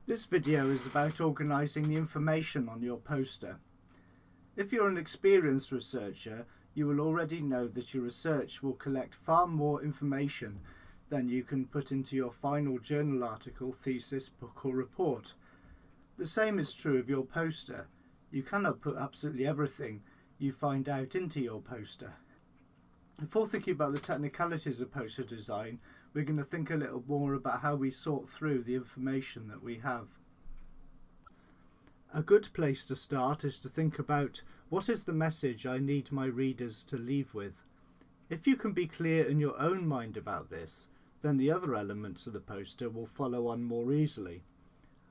This video is about organising the information on your poster. If you're an experienced researcher, you will already know that your research will collect far more information than you can put into your final journal article, thesis, book or report. The same is true of your poster. You cannot put absolutely everything you find out into your poster. Before thinking about the technicalities of poster design, we're going to think a little more about how we sort through the information that we have. A good place to start is to think about what is the message I need my readers to leave with. If you can be clear in your own mind about this, then the other elements of the poster will follow on more easily.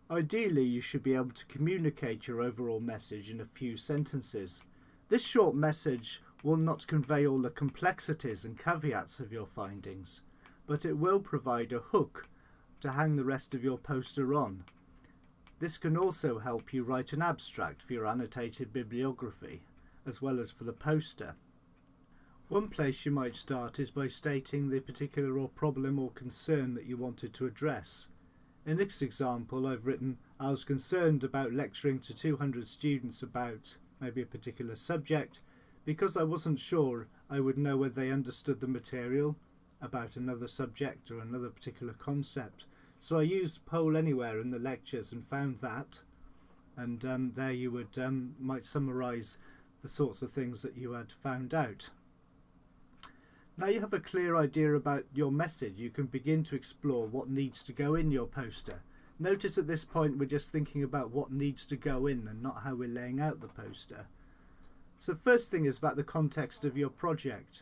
Ideally, you should be able to communicate your overall message in a few sentences. This short message will not convey all the complexities and caveats of your findings, but it will provide a hook to hang the rest of your poster on. This can also help you write an abstract for your annotated bibliography, as well as for the poster. One place you might start is by stating the particular problem or concern that you wanted to address. In this example, I've written, I was concerned about lecturing to 200 students about maybe a particular subject because I wasn't sure I would know whether they understood the material about another subject or another particular concept. So I used Poll Anywhere in the lectures and found that, and there you would might summarise the sorts of things that you had found out. Now you have a clear idea about your message, you can begin to explore what needs to go in your poster. Notice at this point we're just thinking about what needs to go in and not how we're laying out the poster. So first thing is about the context of your project.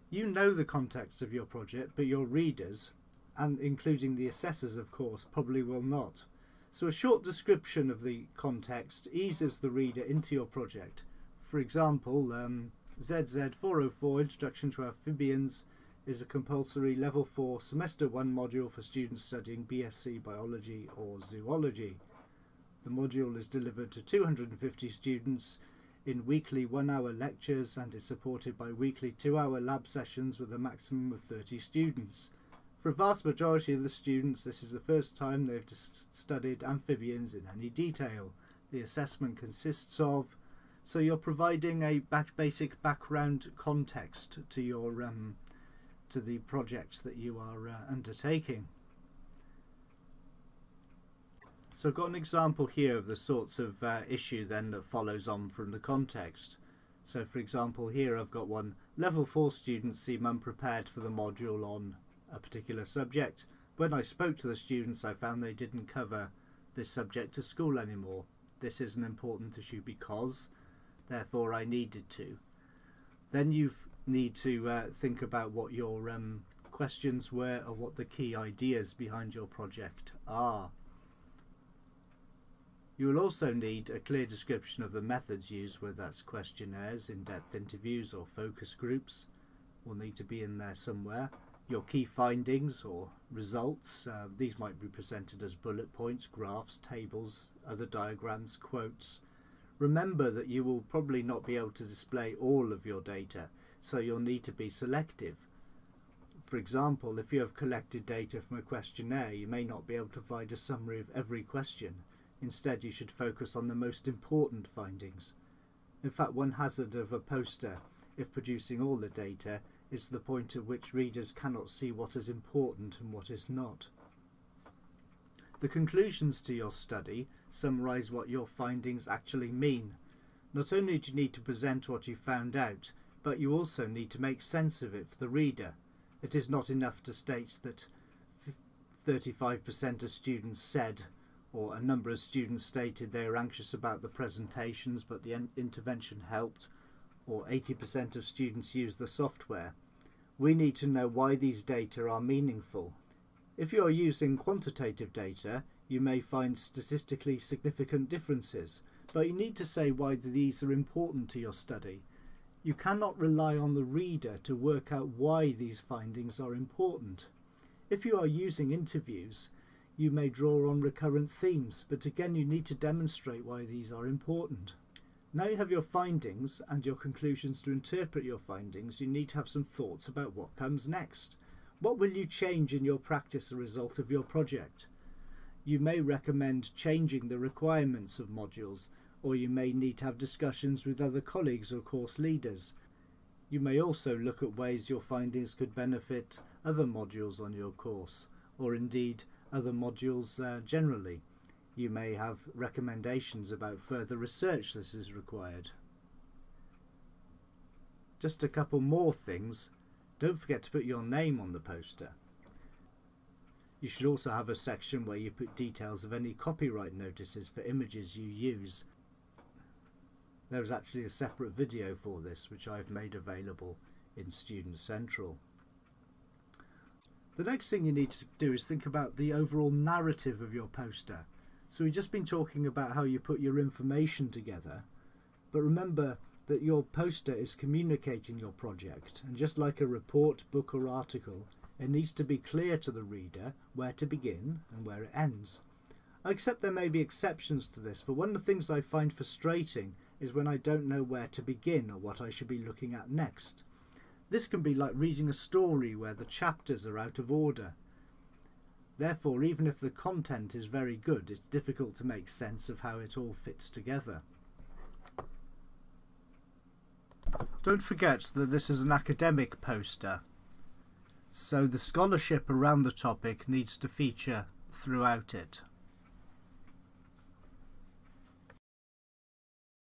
You know the context of your project, but your readers, and including the assessors of course, probably will not. So a short description of the context eases the reader into your project. For example, ZZ404 Introduction to Amphibians is a compulsory Level 4 Semester 1 module for students studying BSc Biology or Zoology. The module is delivered to 250 students in weekly 1-hour lectures and is supported by weekly 2-hour lab sessions with a maximum of 30 students. For a vast majority of the students, this is the first time they've studied amphibians in any detail. The assessment consists of, so you're providing a basic background context to your to the project that you are undertaking. So I've got an example here of the sorts of issue then that follows on from the context. So for example here I've got one, Level 4 students seem unprepared for the module on a particular subject. When I spoke to the students I found they didn't cover this subject at school anymore. This is an important issue because, therefore I needed to. Then you need to think about what your questions were or what the key ideas behind your project are. You will also need a clear description of the methods used, whether that's questionnaires, in-depth interviews or focus groups will need to be in there somewhere. Your key findings or results, these might be presented as bullet points, graphs, tables, other diagrams, quotes. Remember that you will probably not be able to display all of your data, so you'll need to be selective. For example, if you have collected data from a questionnaire, you may not be able to provide a summary of every question. Instead, you should focus on the most important findings. In fact, one hazard of a poster, if producing all the data, is the point at which readers cannot see what is important and what is not. The conclusions to your study summarise what your findings actually mean. Not only do you need to present what you found out, but you also need to make sense of it for the reader. It is not enough to state that 35% of students said, or a number of students stated they were anxious about the presentations but the intervention helped, or 80% of students used the software. We need to know why these data are meaningful. If you are using quantitative data, you may find statistically significant differences, but you need to say why these are important to your study. You cannot rely on the reader to work out why these findings are important. If you are using interviews, you may draw on recurrent themes, but again you need to demonstrate why these are important. Now you have your findings and your conclusions to interpret your findings, you need to have some thoughts about what comes next. What will you change in your practice as a result of your project? You may recommend changing the requirements of modules, or you may need to have discussions with other colleagues or course leaders. You may also look at ways your findings could benefit other modules on your course, or indeed other modules generally. You may have recommendations about further research that is required. Just a couple more things. Don't forget to put your name on the poster. You should also have a section where you put details of any copyright notices for images you use. There is actually a separate video for this which I've made available in Student Central. The next thing you need to do is think about the overall narrative of your poster. So we've just been talking about how you put your information together, but remember that your poster is communicating your project, and just like a report, book or article, it needs to be clear to the reader where to begin and where it ends. I accept there may be exceptions to this, but one of the things I find frustrating is when I don't know where to begin or what I should be looking at next. This can be like reading a story where the chapters are out of order. Therefore, even if the content is very good, it's difficult to make sense of how it all fits together. Don't forget that this is an academic poster, so the scholarship around the topic needs to feature throughout it.